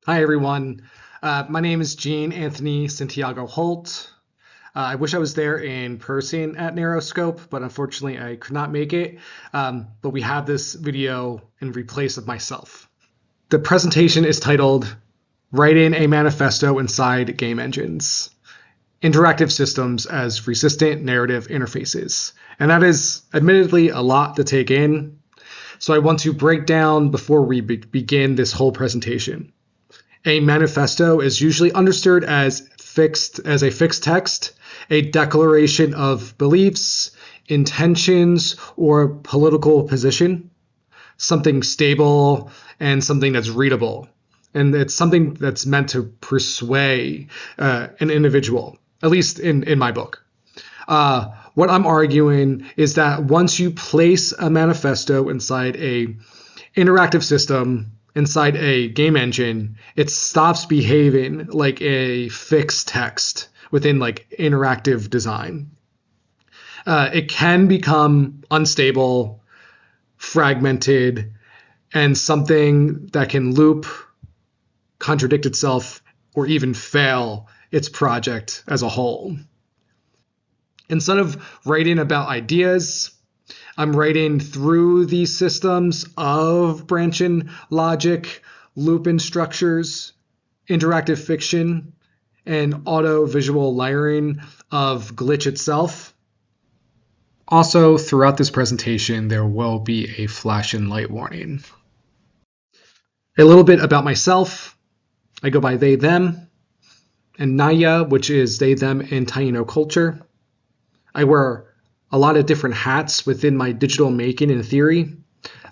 Hi, everyone. My name is Anthony Santiago-Holt. I wish I was there in person at NarraScope, but unfortunately I could not make it. But we have this video in replace of myself. The presentation is titled Writing a Manifesto Inside Game Engines, Interactive Systems as Resistant Narrative Interfaces. And that is admittedly a lot to take in. So I want to break down before we begin this whole presentation. A manifesto is usually understood as a fixed text, a declaration of beliefs, intentions, or political position, something stable and something that's readable. And it's something that's meant to persuade an individual, at least in my book. What I'm arguing is that once you place a manifesto inside a interactive system, inside a game engine, it stops behaving like a fixed text within like interactive design. It can become unstable, fragmented, and something that can loop, contradict itself, or even fail its project as a whole. Instead of writing about ideas, I'm writing through these systems of branching logic, loop-in structures, interactive fiction, and audiovisual layering of glitch itself. Also, throughout this presentation, there will be a flash and light warning. A little bit about myself. I go by they, them, and Naya, which is they, them in Taino culture. I wear a lot of different hats within my digital making and theory.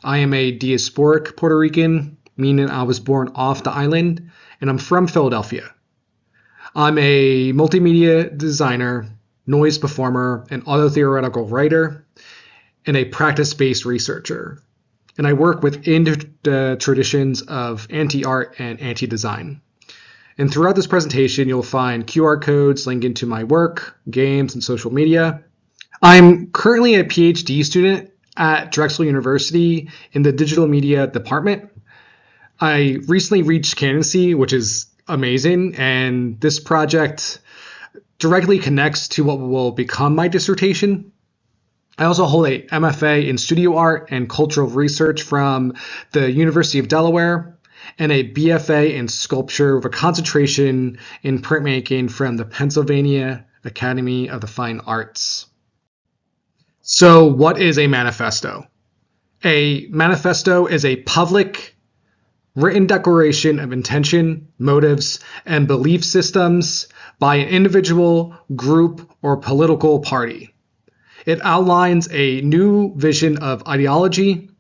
I am a diasporic Puerto Rican, meaning I was born off the island, and I'm from Philadelphia. I'm a multimedia designer, noise performer, an auto-theoretical writer, and a practice-based researcher. And I work within the traditions of anti-art and anti-design. And throughout this presentation, you'll find QR codes linking to my work, games, and social media. I'm currently a PhD student at Drexel University in the digital media department. I recently reached candidacy, which is amazing, and this project directly connects to what will become my dissertation. I also hold a MFA in studio art and cultural research from the University of Delaware, and a BFA in sculpture with a concentration in printmaking from the Pennsylvania Academy of the Fine Arts. So what is a manifesto? A manifesto is a public, written declaration of intention, motives, and belief systems by an individual, group, or political party. It outlines a new vision of ideology,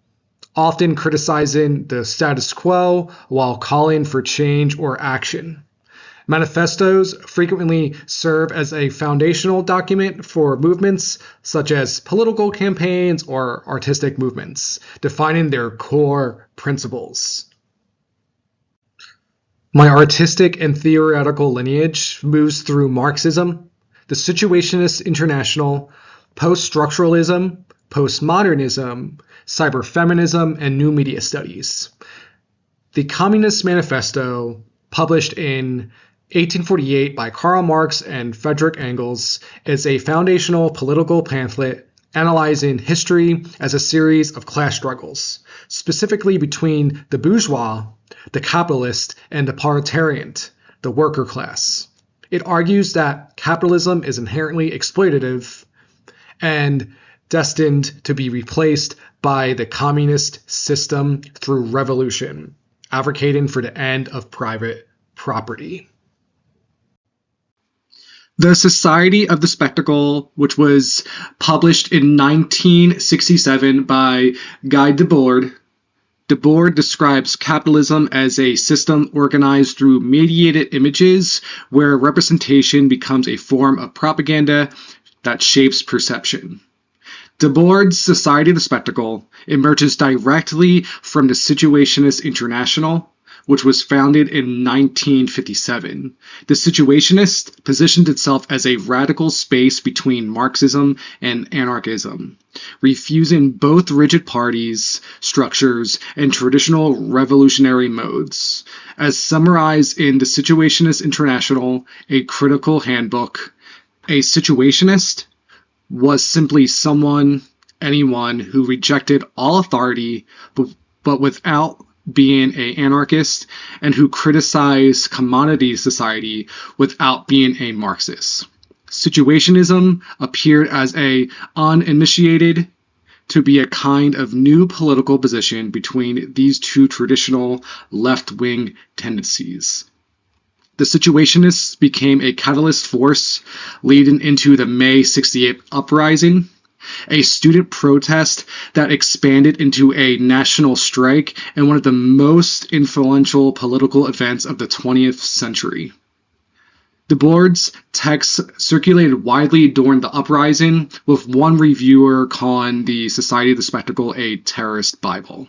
often criticizing the status quo while calling for change or action. Manifestos frequently serve as a foundational document for movements such as political campaigns or artistic movements, defining their core principles. My artistic and theoretical lineage moves through Marxism, the Situationist International, post-structuralism, postmodernism, cyberfeminism, and new media studies. The Communist Manifesto, published in 1848 by Karl Marx and Friedrich Engels, is a foundational political pamphlet analyzing history as a series of class struggles, specifically between the bourgeois, the capitalist, and the proletarian, the worker class. It argues that capitalism is inherently exploitative and destined to be replaced by the communist system through revolution, advocating for the end of private property. The Society of the Spectacle, which was published in 1967 by Guy Debord. Debord describes capitalism as a system organized through mediated images where representation becomes a form of propaganda that shapes perception. Debord's Society of the Spectacle emerges directly from the Situationist International, which was founded in 1957. The Situationist positioned itself as a radical space between Marxism and anarchism, refusing both rigid parties, structures, and traditional revolutionary modes. As summarized in the Situationist International, a critical handbook, a situationist was simply anyone who rejected all authority, but without being an anarchist, and who criticized commodity society without being a Marxist. Situationism appeared as a uninitiated to be a kind of new political position between these two traditional left-wing tendencies. The Situationists became a catalyst force leading into the May '68 uprising, a student protest that expanded into a national strike and one of the most influential political events of the 20th century. Debord's texts circulated widely during the uprising, with one reviewer calling the Society of the Spectacle a terrorist Bible.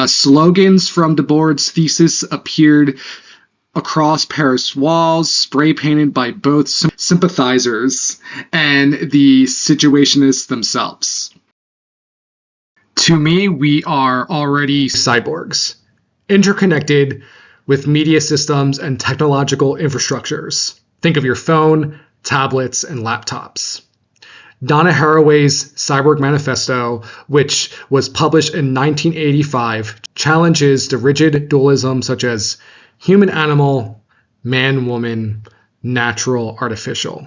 Slogans from Debord's thesis appeared across Paris walls, spray-painted by both sympathizers and the Situationists themselves. To me, we are already cyborgs, interconnected with media systems and technological infrastructures. Think of your phone, tablets, and laptops. Donna Haraway's Cyborg Manifesto, which was published in 1985, challenges the rigid dualism such as human-animal, man-woman, natural-artificial.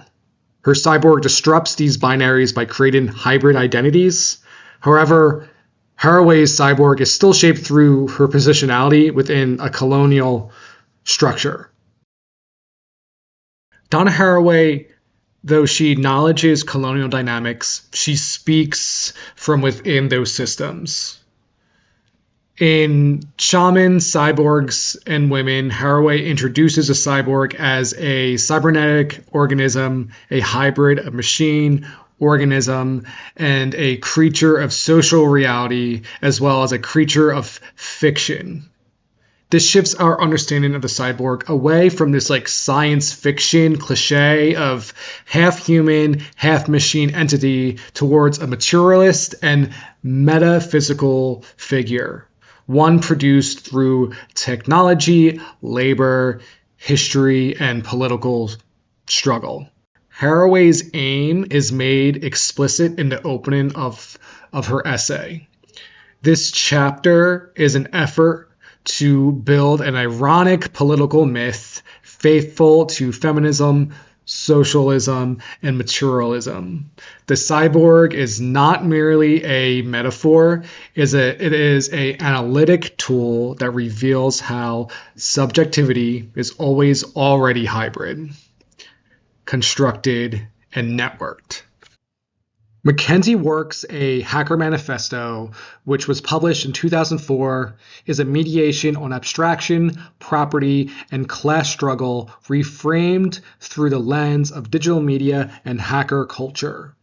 Her cyborg disrupts these binaries by creating hybrid identities. However, Haraway's cyborg is still shaped through her positionality within a colonial structure. Donna Haraway, though she acknowledges colonial dynamics, she speaks from within those systems. In Shaman, Cyborgs, and Women, Haraway introduces a cyborg as a cybernetic organism, a hybrid of machine, organism, and a creature of social reality, as well as a creature of fiction. This shifts our understanding of the cyborg away from this science fiction cliche of half human, half machine entity towards a materialist and metaphysical figure. One produced through technology, labor, history, and political struggle. Haraway's aim is made explicit in the opening of her essay. This chapter is an effort to build an ironic political myth faithful to feminism, socialism, and materialism. The cyborg is not merely a metaphor, it is an analytic tool that reveals how subjectivity is always already hybrid, constructed, and networked. Mackenzie Work's A Hacker Manifesto, which was published in 2004, is a mediation on abstraction, property, and class struggle reframed through the lens of digital media and hacker culture.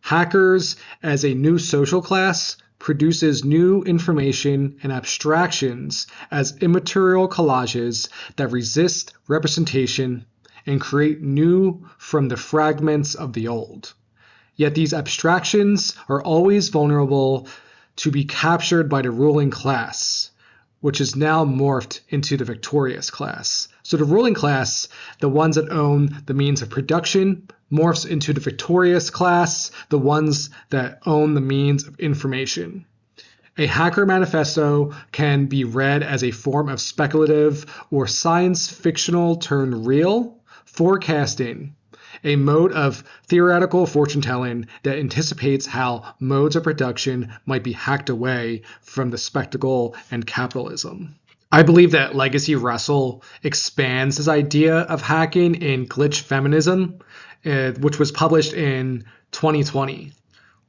Hackers, as a new social class, produces new information and abstractions as immaterial collages that resist representation and create new from the fragments of the old. Yet these abstractions are always vulnerable to be captured by the ruling class, which is now morphed into the victorious class. So the ruling class, the ones that own the means of production, morphs into the victorious class, the ones that own the means of information. A hacker manifesto can be read as a form of speculative or science fictional turned real forecasting, a mode of theoretical fortune-telling that anticipates how modes of production might be hacked away from the spectacle and capitalism. I believe that Legacy Russell expands his idea of hacking in Glitch Feminism, which was published in 2020.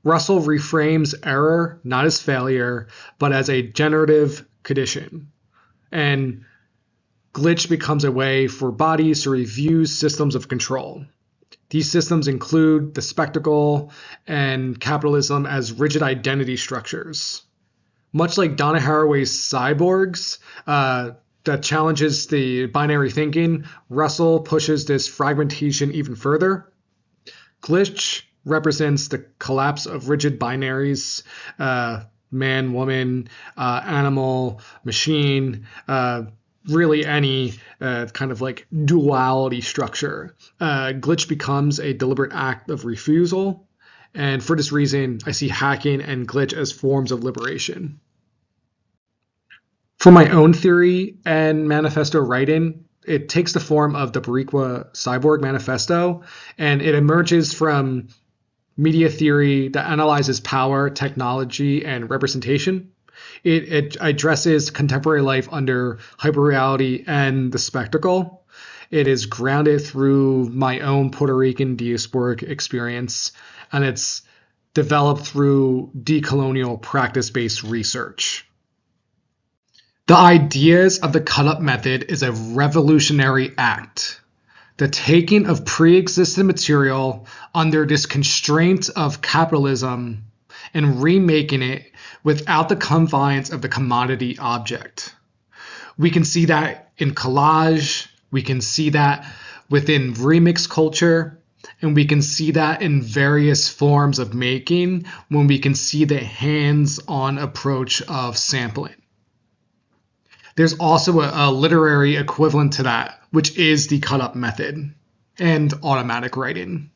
Russell reframes error not as failure, but as a generative condition. And glitch becomes a way for bodies to review systems of control. These systems include the spectacle and capitalism as rigid identity structures. Much like Donna Haraway's cyborgs, that challenges the binary thinking, Russell pushes this fragmentation even further. Glitch represents the collapse of rigid binaries, man, woman, animal, machine, really any kind of like duality structure. Glitch becomes a deliberate act of refusal. And for this reason, I see hacking and glitch as forms of liberation. For my own theory and manifesto writing, it takes the form of the Boricua cyborg manifesto, and it emerges from media theory that analyzes power, technology, and representation. It addresses contemporary life under hyperreality and the spectacle. It is grounded through my own Puerto Rican diasporic experience, and it's developed through decolonial practice-based research. The ideas of the cut-up method is a revolutionary act. The taking of pre-existing material under this constraint of capitalism and remaking it without the confines of the commodity object. We can see that in collage, we can see that within remix culture, and we can see that in various forms of making when we can see the hands-on approach of sampling. There's also a literary equivalent to that, which is the cut-up method and automatic writing.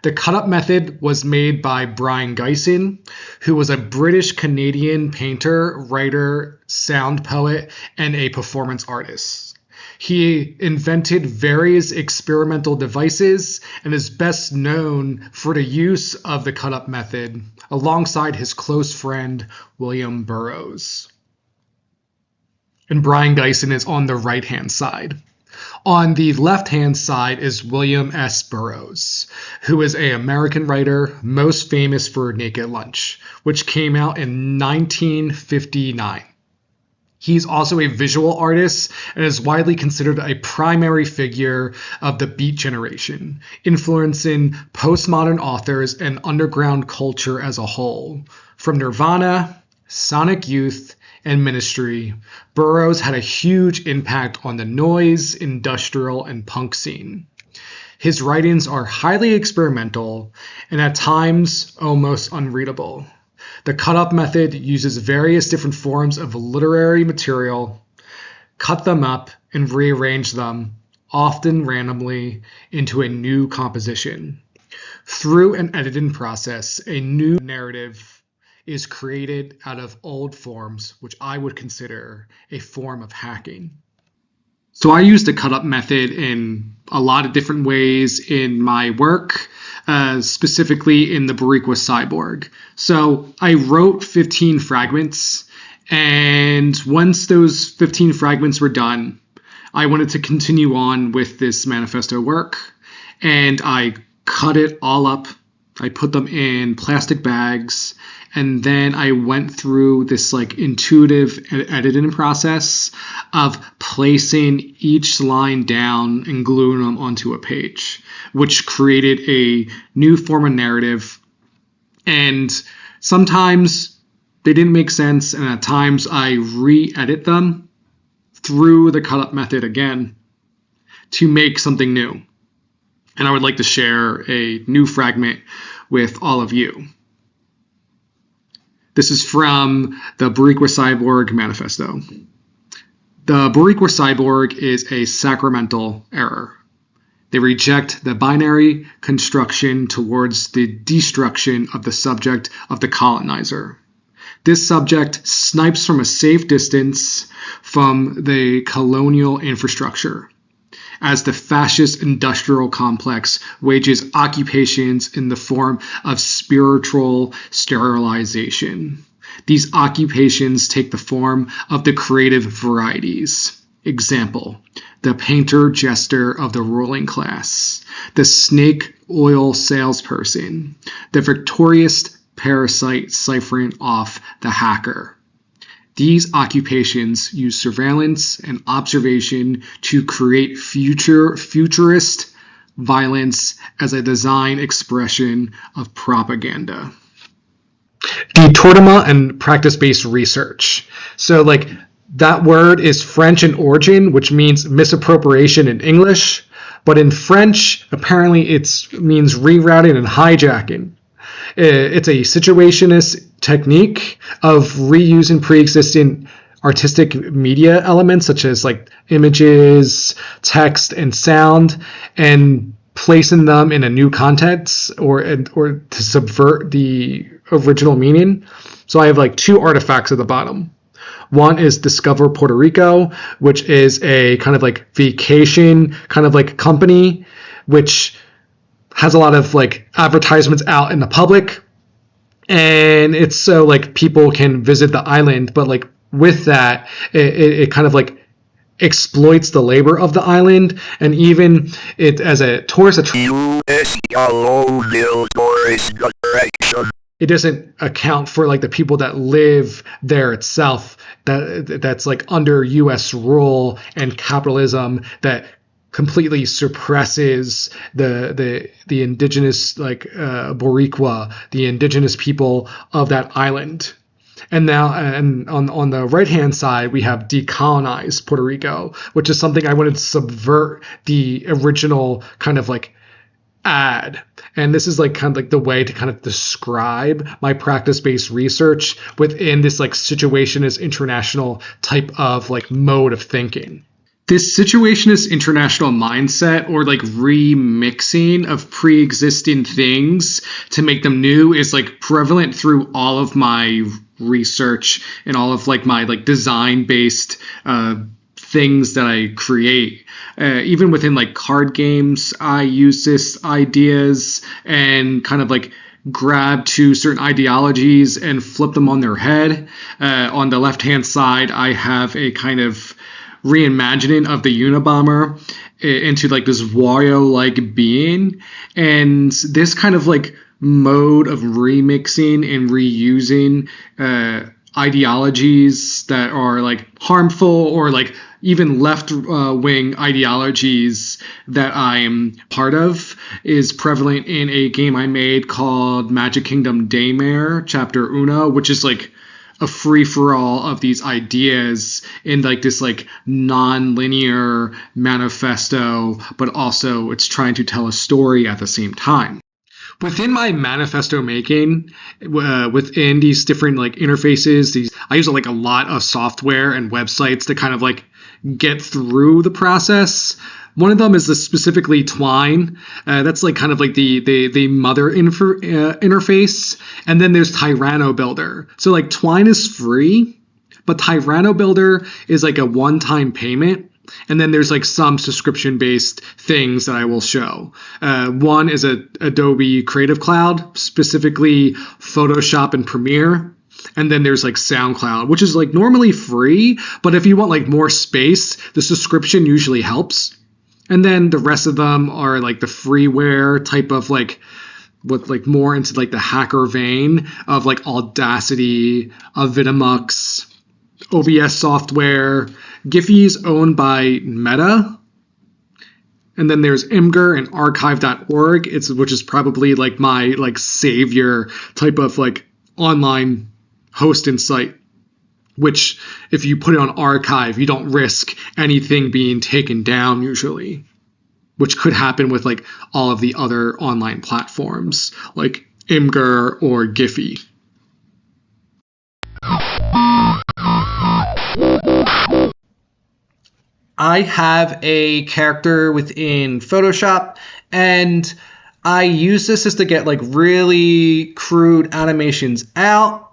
The cut-up method was made by Brian Gysin, who was a British-Canadian painter, writer, sound poet, and a performance artist. He invented various experimental devices and is best known for the use of the cut-up method alongside his close friend, William Burroughs. And Brian Gysin is on the right-hand side. On the left-hand side is William S. Burroughs, who is an American writer most famous for Naked Lunch, which came out in 1959. He's also a visual artist and is widely considered a primary figure of the Beat generation, influencing postmodern authors and underground culture as a whole. From Nirvana, Sonic Youth, and Ministry, Burroughs had a huge impact on the noise, industrial, and punk scene. His writings are highly experimental and at times almost unreadable. The cut-up method uses various different forms of literary material, cut them up, and rearrange them, often randomly, into a new composition. Through an editing process, a new narrative is created out of old forms, which I would consider a form of hacking. So I use the cut-up method in a lot of different ways in my work, specifically in the Boricua cyborg. So I wrote 15 fragments, and once those 15 fragments were done, I wanted to continue on with this manifesto work, and I cut it all up. I put them in plastic bags, and then I went through this like intuitive editing process of placing each line down and gluing them onto a page, which created a new form of narrative. And sometimes they didn't make sense, and at times I re-edit them through the cut-up method again to make something new. And I would like to share a new fragment with all of you. This is from the Boricua Cyborg Manifesto. The Boricua Cyborg is a sacramental error. They reject the binary construction towards the destruction of the subject of the colonizer. This subject snipes from a safe distance from the colonial infrastructure, as the fascist industrial complex wages occupations in the form of spiritual sterilization. These occupations take the form of the creative varieties. Example, the painter jester of the ruling class, the snake oil salesperson, the victorious parasite ciphering off the hacker. These occupations use surveillance and observation to create futurist violence as a design expression of propaganda. Détournement and practice-based research. So like that word is French in origin, which means misappropriation in English, but in French, apparently it means rerouting and hijacking. It's a situationist technique of reusing pre-existing artistic media elements such as like images, text, and sound, and placing them in a new context or to subvert the original meaning. So I have like two artifacts at the bottom. One is Discover Puerto Rico, which is a kind of like vacation kind of like company, which has a lot of like advertisements out in the public. And it's so like people can visit the island, but like with that, it kind of like exploits the labor of the island, and even it as a tourist attraction, it doesn't account for like the people that live there itself, that's like under US rule and capitalism that completely suppresses the indigenous like Boricua, the indigenous people of that island. And now, and on the right-hand side, we have decolonized Puerto Rico, which is something I wanted to subvert the original kind of like ad. And this is like kind of like the way to kind of describe my practice-based research within this like situationist international type of like mode of thinking. This situationist international mindset, or like remixing of pre-existing things to make them new, is like prevalent through all of my research and all of like my like design based things that I create. Even within like card games, I use this ideas and kind of like grab to certain ideologies and flip them on their head. On the left hand side, I have a kind of reimagining of the Unabomber into like this Wario-like being, and this kind of like mode of remixing and reusing ideologies that are like harmful, or like even left-wing ideologies that I'm part of, is prevalent in a game I made called MAGIKINGDOM Daymare Chapter Uno, which is like a free-for-all of these ideas in like this like non-linear manifesto, but also it's trying to tell a story at the same time. Within my manifesto making, within these different like interfaces, I use like a lot of software and websites to kind of like get through the process. One of them is specifically Twine. That's like kind of like the mother interface. And then there's Tyranno Builder. So like Twine is free, but Tyranno Builder is like a one-time payment. And then there's like some subscription-based things that I will show. One is Adobe Creative Cloud, specifically Photoshop and Premiere. And then there's like SoundCloud, which is like normally free, but if you want like more space, the subscription usually helps. And then the rest of them are like the freeware type of like, with like more into like the hacker vein of like Audacity, Avidemux, OBS software. Giphy is owned by Meta. And then there's Imgur and archive.org, which is probably like my like savior type of like online hosting site, which if you put it on archive, you don't risk anything being taken down usually, which could happen with like all of the other online platforms like Imgur or Giphy. I have a character within Photoshop, and I use this just to get like really crude animations out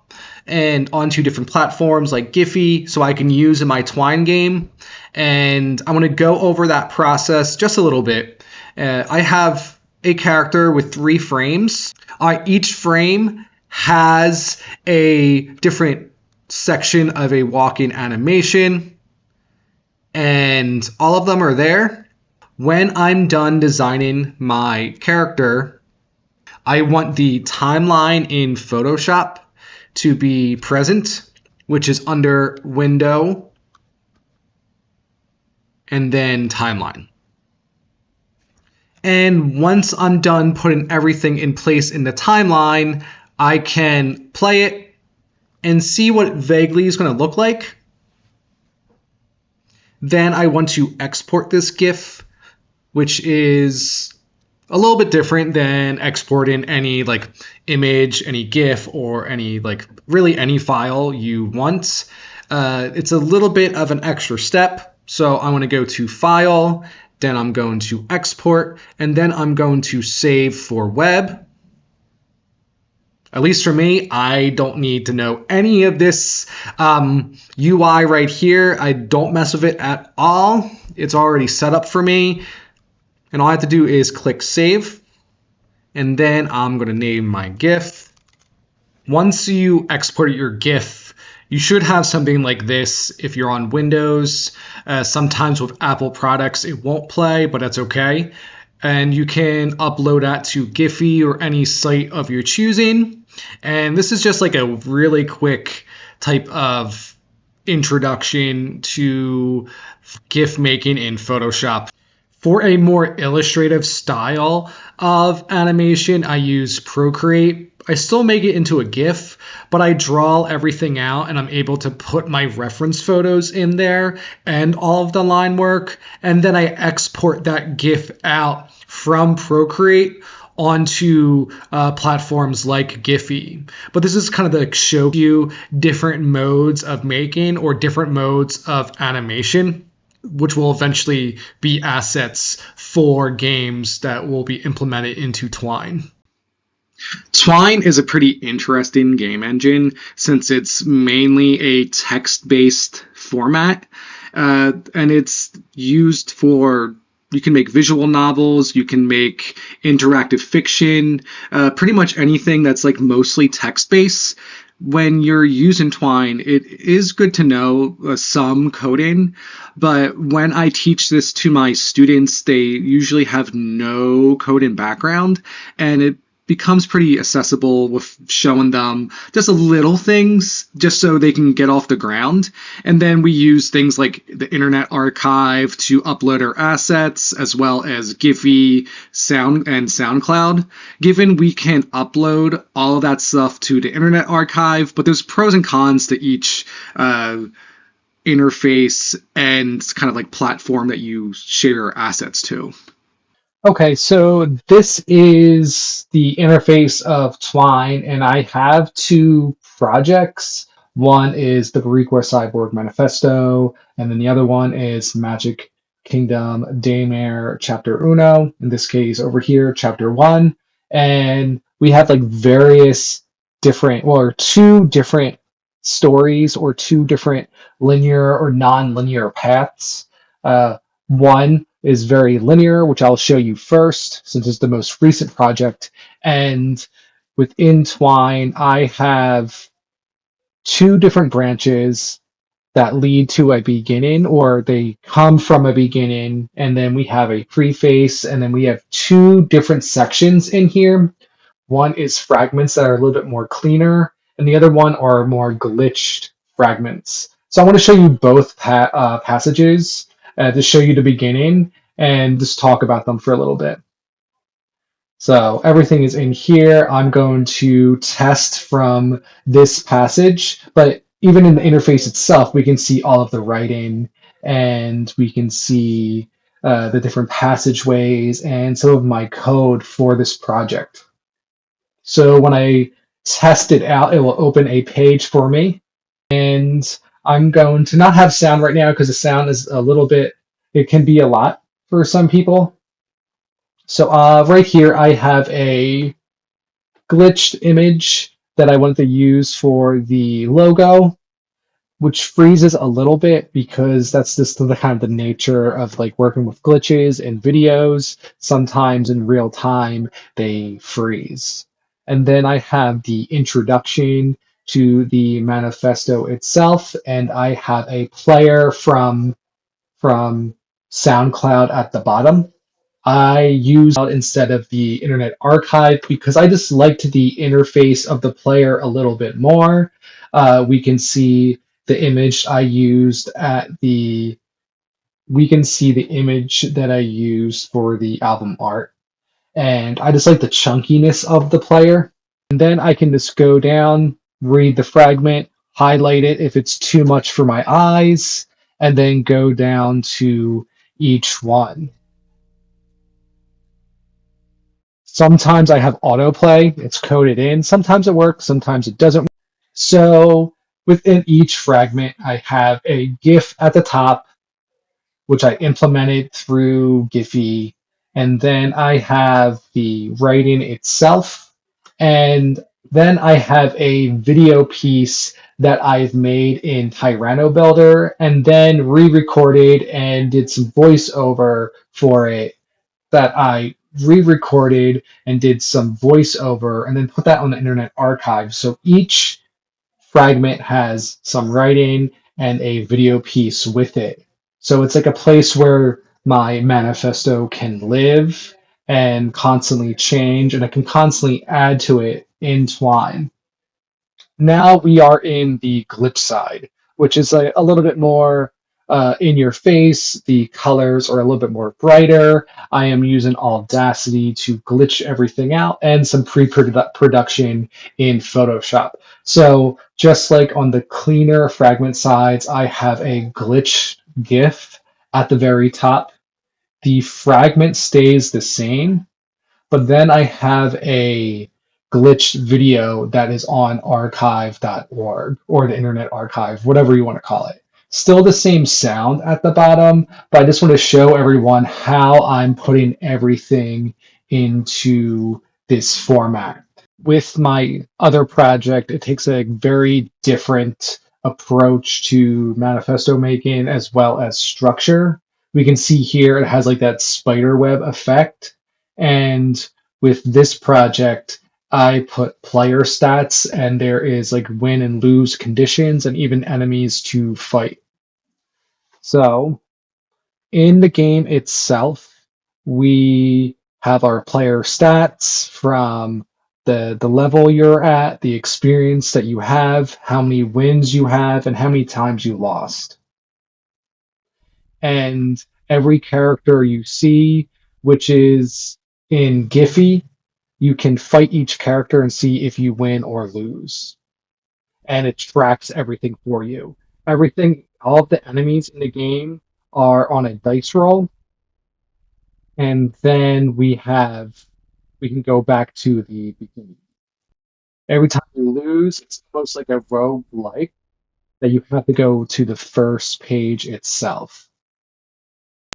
and onto different platforms like Giphy, so I can use in my Twine game. And I'm going to go over that process just a little bit. I have a character with 3 frames. Each frame has a different section of a walking animation, and all of them are there. When I'm done designing my character, I want the timeline in Photoshop to be present, which is under Window and then Timeline. And once I'm done putting everything in place in the timeline, I can play it and see what it vaguely is going to look like. Then I want to export this GIF, which is a little bit different than exporting any like image, any GIF, or any like really any file you want. It's a little bit of an extra step. So I'm going to go to File, then I'm going to Export, and then I'm going to Save for Web. At least for me, I don't need to know any of this UI right here. I don't mess with it at all. It's already set up for me. And all I have to do is click Save. And then I'm going to name my GIF. Once you export your GIF, you should have something like this if you're on Windows. Sometimes with Apple products, it won't play, but that's okay. And you can upload that to Giphy or any site of your choosing. And this is just like a really quick type of introduction to GIF making in Photoshop. For a more illustrative style of animation, I use Procreate. I still make it into a GIF, but I draw everything out and I'm able to put my reference photos in there and all of the line work. And then I export that GIF out from Procreate onto platforms like Giphy. But this is kind of to show you different modes of making or different modes of animation, which will eventually be assets for games that will be implemented into Twine. Twine is a pretty interesting game engine since it's mainly a text-based format, and it's used for, you can make visual novels, you can make interactive fiction, pretty much anything that's like mostly text-based. When you're using Twine, it is good to know some coding, but when I teach this to my students, they usually have no coding background, and it becomes pretty accessible with showing them just little things just so they can get off the ground. And then we use things like the Internet Archive to upload our assets, as well as Giphy, Sound, and SoundCloud. Given we can upload all of that stuff to the Internet Archive, but there's pros and cons to each interface and kind of like platform that you share assets to. Okay, so this is the interface of Twine, and I have two projects. One is the Boricua cyborg Manifesto, and then the other one is Magic Kingdom Daymare Chapter Uno. In this case, over here, Chapter One, and we have like various different, well, or two different stories or two different linear or non-linear paths. One is very linear, which I'll show you first, since it's the most recent project. And within Twine, I have two different branches that lead to a beginning, or they come from a beginning, and then we have a preface, and then we have two different sections in here. One is fragments that are a little bit more cleaner, and the other one are more glitched fragments. So I want to show you both passages to show you the beginning and just talk about them for a little bit. So everything is in here. I'm going to test from this passage, but even in the interface itself, we can see all of the writing and we can see the different passageways and some of my code for this project. So when I test it out, it will open a page for me. And I'm going to not have sound right now because the sound is a little bit, it can be a lot for some people. So right here, I have a glitched image that I wanted to use for the logo, which freezes a little bit because that's just the kind of the nature of like working with glitches in videos. Sometimes in real time, they freeze. And then I have the introduction to the manifesto itself, and I have a player from SoundCloud at the bottom. I use instead of the Internet Archive because I just liked the interface of the player a little bit more. We can see the image I used we can see the image that I used for the album art. And I just like the chunkiness of the player. And then I can just go down, read the fragment, highlight it if it's too much for my eyes, and then go down to each one. Sometimes I have autoplay, it's coded in. Sometimes it works, sometimes it doesn't. So within each fragment, I have a GIF at the top, which I implemented through Giphy. And then I have the writing itself. And then I have a video piece that I've made in Tyranno Builder and then re-recorded and did some voiceover for it that I re-recorded and did some voiceover and then put that on the Internet Archive. So each fragment has some writing and a video piece with it. So it's like a place where my manifesto can live and constantly change, and I can constantly add to it in Twine. Now we are in the glitch side, which is a little bit more in your face. The colors are a little bit more brighter. I am using Audacity to glitch everything out and some pre-production in Photoshop. So just like on the cleaner fragment sides, I have a glitch GIF at the very top. The fragment stays the same, but then I have a glitched video that is on archive.org or the Internet Archive, whatever you want to call it. Still the same sound at the bottom, but I just want to show everyone how I'm putting everything into this format. With my other project, it takes a very different approach to manifesto making as well as structure. We can see here it has like that spider web effect. And with this project, I put player stats and there is like win and lose conditions and even enemies to fight. So in the game itself, we have our player stats from the level you're at, the experience that you have, how many wins you have, and how many times you lost. And every character you see, which is in Giphy, you can fight each character and see if you win or lose. And it tracks everything for you. Everything, all of the enemies in the game are on a dice roll. And then we can go back to the beginning. Every time you lose, it's almost like a roguelike that you have to go to the first page itself.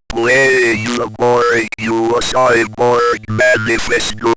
Play you a cyborg manifesto.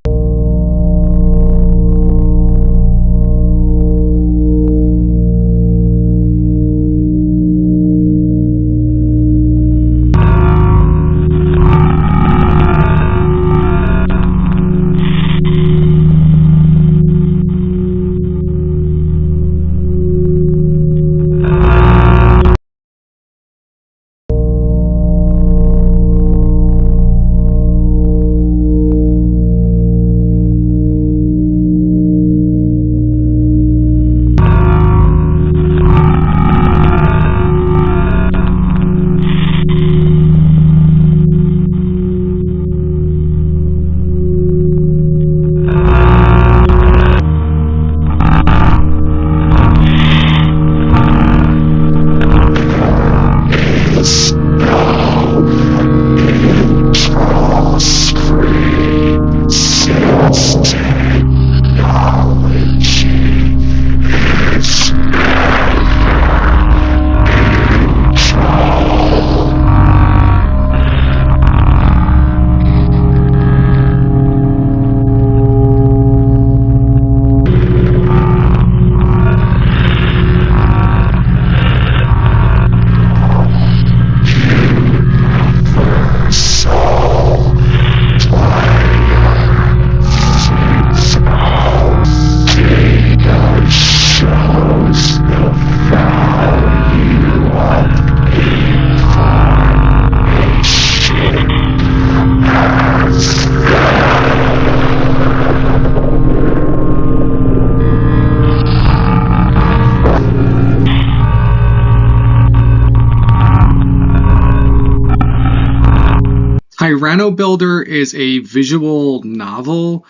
Tyranno Builder is a visual novel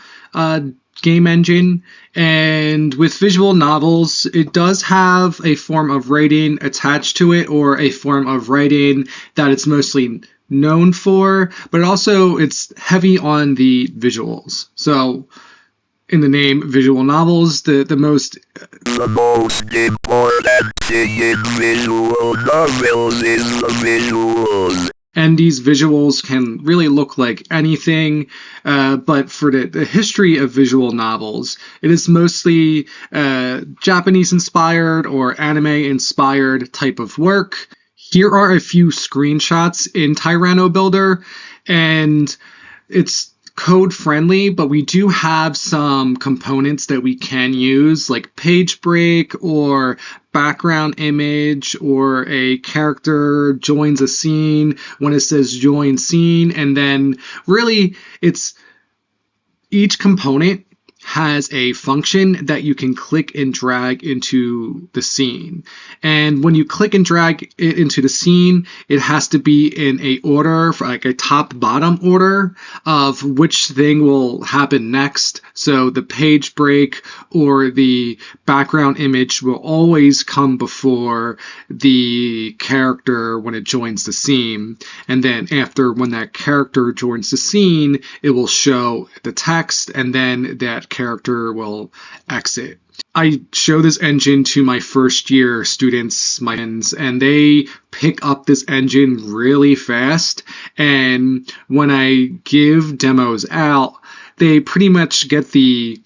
game engine. And with visual novels, it does have a form of writing attached to it, or a form of writing that it's mostly known for, but it's heavy on the visuals. So in the name visual novels, the most important thing in visual novels is the visuals. And these visuals can really look like anything, but for the history of visual novels, it is mostly Japanese-inspired or anime-inspired type of work. Here are a few screenshots in Tyranno Builder, and it's code-friendly, but we do have some components that we can use, like page break or background image, or a character joins a scene when it says join scene, and then really it's each component has a function that you can click and drag into the scene. And when you click and drag it into the scene, it has to be in a order, for like a top-bottom order of which thing will happen next. So the page break or the background image will always come before the character when it joins the scene. And then after, when that character joins the scene, it will show the text, and then that character will exit. I show this engine to my first year students, my friends, and they pick up this engine really fast. And when I give demos out, they pretty much get the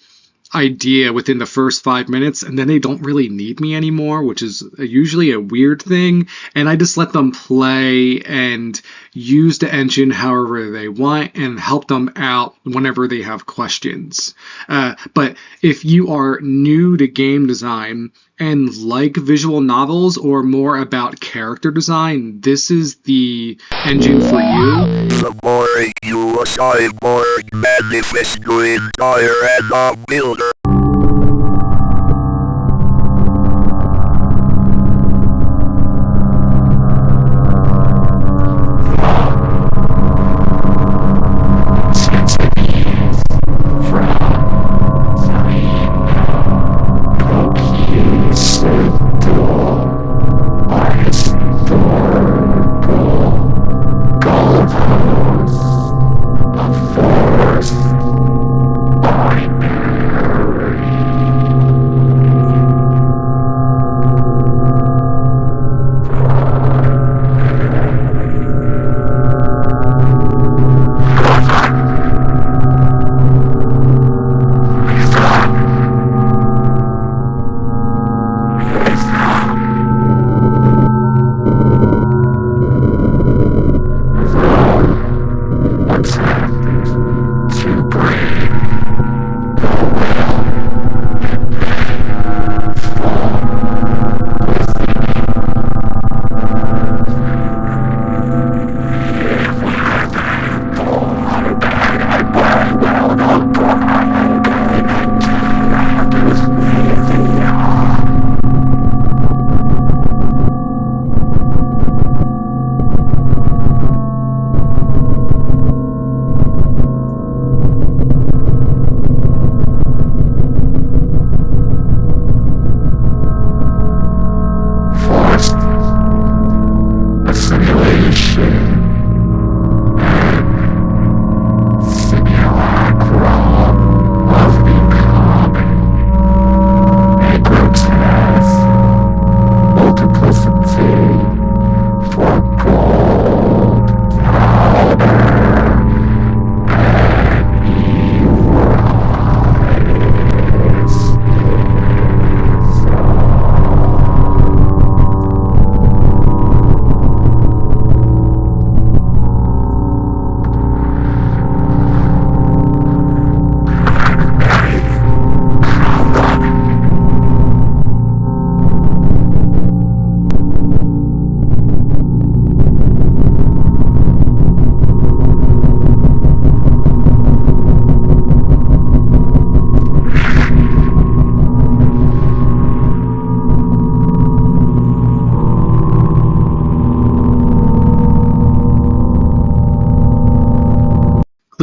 idea within the first 5 minutes, and then they don't really need me anymore, which is usually a weird thing. And I just let them play and use the engine however they want and help them out whenever they have questions. But if you are new to game design and like visual novels or more about character design, this is the engine for you. The Boricua cyborg manifesto entire builder.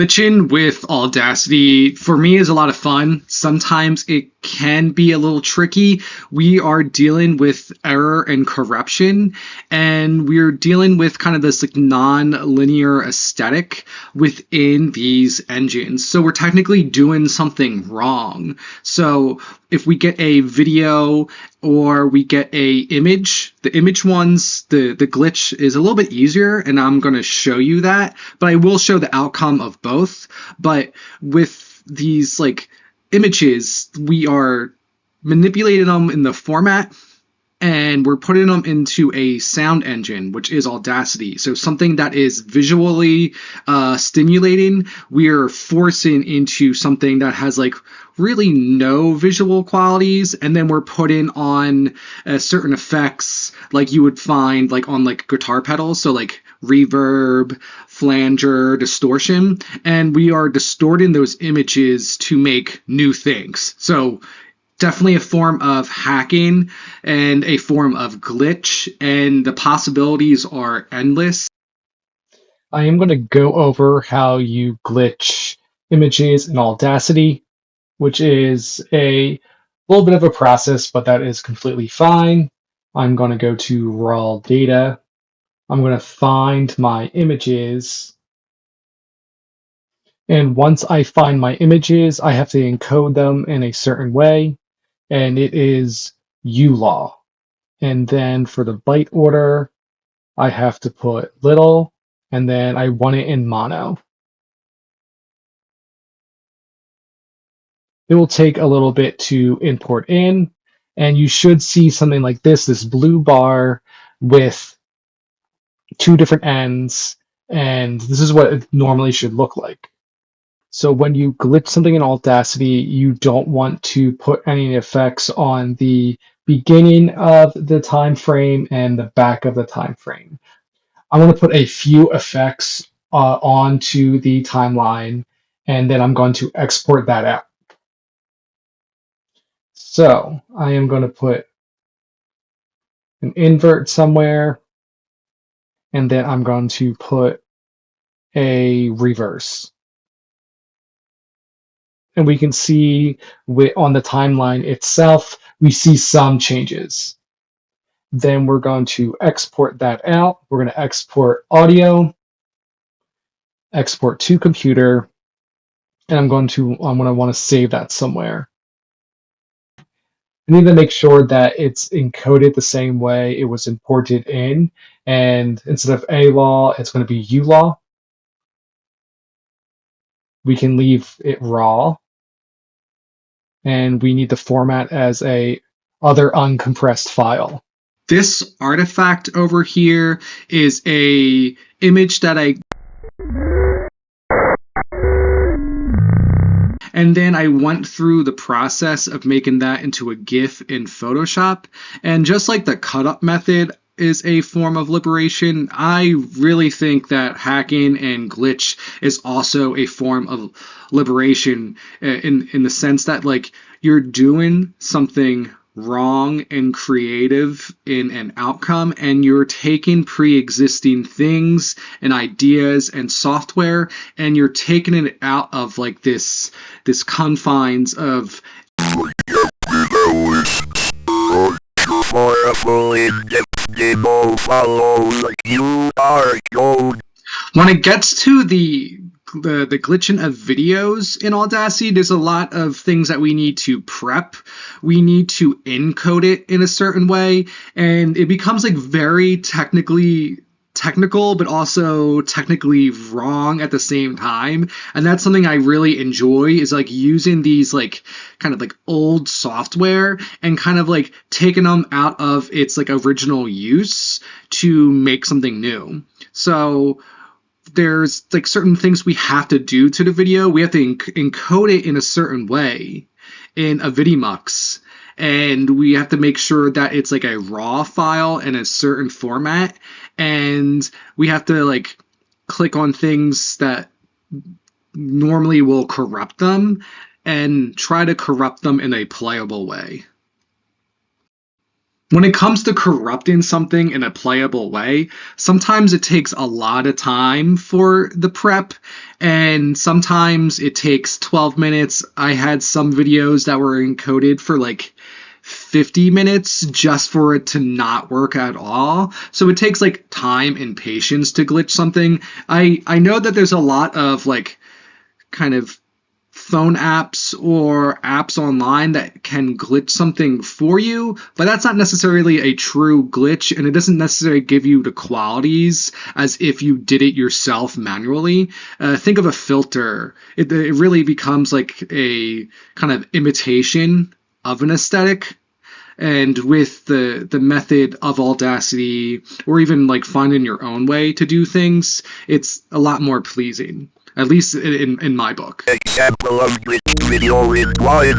glitching with Audacity, for me, is a lot of fun. Sometimes it can be a little tricky. We are dealing with error and corruption, and we're dealing with kind of this like non-linear aesthetic within these engines. So we're technically doing something wrong. So if we get a video or we get a image, the image ones, the glitch is a little bit easier, and I'm going to show you that, but I will show the outcome of both. But with these like images, we are manipulating them in the format, and we're putting them into a sound engine, which is Audacity. So something that is visually stimulating, we're forcing into something that has like really no visual qualities, and then we're putting on certain effects like you would find like on like guitar pedals, so like reverb, flanger, distortion, and we are distorting those images to make new things. So definitely a form of hacking and a form of glitch, and the possibilities are endless. I am going to go over how you glitch images in Audacity, which is a little bit of a process, but that is completely fine. I'm going to go to raw data. I'm going to find my images. And once I find my images, I have to encode them in a certain way, and it is ULaw. And then for the byte order, I have to put little, and then I want it in mono. It will take a little bit to import in, and you should see something like this blue bar with two different ends, and this is what it normally should look like. So when you glitch something in Audacity, you don't want to put any effects on the beginning of the time frame and the back of the time frame. I'm going to put a few effects onto the timeline, and then I'm going to export that out. So I am going to put an invert somewhere, and then I'm going to put a reverse. And we can see on the timeline itself, we see some changes. Then we're going to export that out. We're going to export audio, export to computer, and I'm going to want to save that somewhere. I need to make sure that it's encoded the same way it was imported in, and instead of A-law, it's going to be U-law. We can leave it raw, and we need the format as a other uncompressed file. This artifact over here is a image that and then I went through the process of making that into a GIF in Photoshop. And just like the cut-up method is a form of liberation, I really think that hacking and glitch is also a form of liberation in the sense that like you're doing something wrong and creative in an outcome, and you're taking pre-existing things and ideas and software, and you're taking it out of like this confines of for a full in-depth demo follow the QR code. when it gets to the glitching of videos in Audacity, there's a lot of things that we need to prep. We need to encode it in a certain way, and it becomes like very technical, but also technically wrong at the same time. And that's something I really enjoy, is like using these like kind of like old software and kind of like taking them out of its like original use to make something new. So there's like certain things we have to do to the video. We have to encode it in a certain way in a Vidimux, and we have to make sure that it's like a raw file in a certain format, and we have to like click on things that normally will corrupt them and try to corrupt them in a playable way. When it comes to corrupting something in a playable way, sometimes it takes a lot of time for the prep, and sometimes it takes 12 minutes. I had some videos that were encoded for like 50 minutes just for it to not work at all. So it takes like time and patience to glitch something. I know that there's a lot of like kind of phone apps or apps online that can glitch something for you, but that's not necessarily a true glitch, and it doesn't necessarily give you the qualities as if you did it yourself manually. Think of a filter. It really becomes like a kind of imitation of an aesthetic. And with the method of Audacity, or even like finding your own way to do things, it's a lot more pleasing. At least in my book. Example of glitched video in Twine.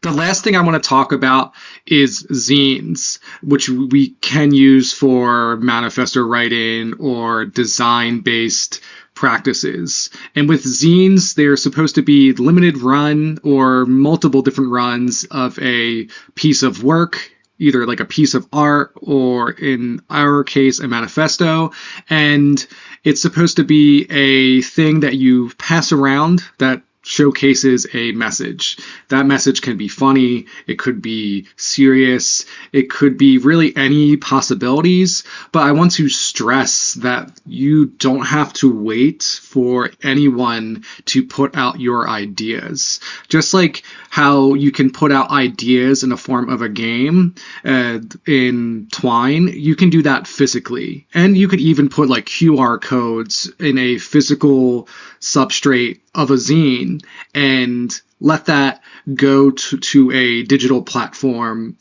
The last thing I want to talk about is zines, which we can use for manifesto writing or design-based practices. And with zines, they're supposed to be limited run or multiple different runs of a piece of work, either like a piece of art or, in our case, a manifesto. And it's supposed to be a thing that you pass around that showcases a message. That message can be funny, it could be serious, it could be really any possibilities, but I want to stress that you don't have to wait for anyone to put out your ideas. Just like how you can put out ideas in the form of a game in Twine, you can do that physically. And you could even put like QR codes in a physical substrate of a zine and let that go to a digital platform.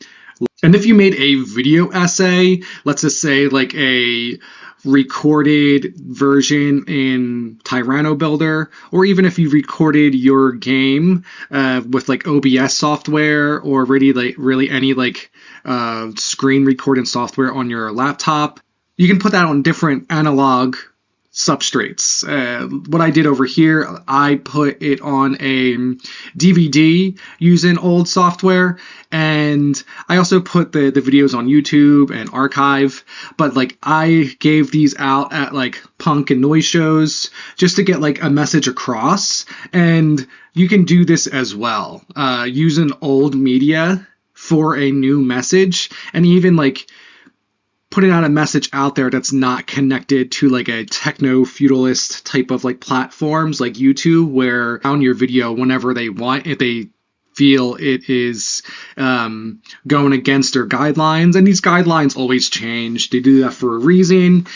And if you made a video essay, let's just say like a recorded version in Tyranno Builder, or even if you recorded your game with like OBS software or really any like screen recording software on your laptop, you can put that on different analog substrates. What I did over here, I put it on a DVD using old software, and I also put the videos on YouTube and archive, but like I gave these out at like punk and noise shows just to get like a message across. And you can do this as well, using old media for a new message, and even like putting out a message out there that's not connected to like a techno-feudalist type of like platforms like YouTube, where on your video whenever they want, if they feel it is going against their guidelines. And these guidelines always change. They do that for a reason.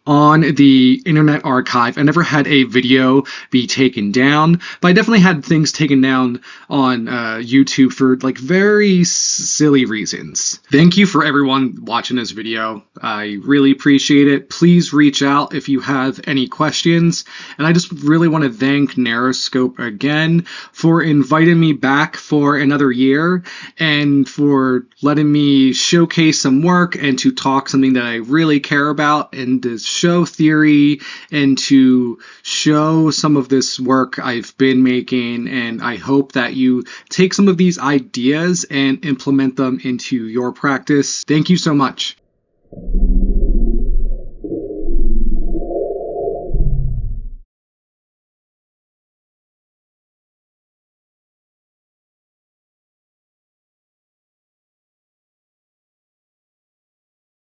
on the Internet Archive. I never had a video be taken down, but I definitely had things taken down on YouTube for like very silly reasons. Thank you for everyone watching this video. I really appreciate it. Please reach out if you have any questions. And I just really want to thank NarraScope again for inviting me back for another year and for letting me showcase some work and to talk something that I really care about and to show theory and to show some of this work I've been making. And I hope that you take some of these ideas and implement them into your practice. Thank you so much.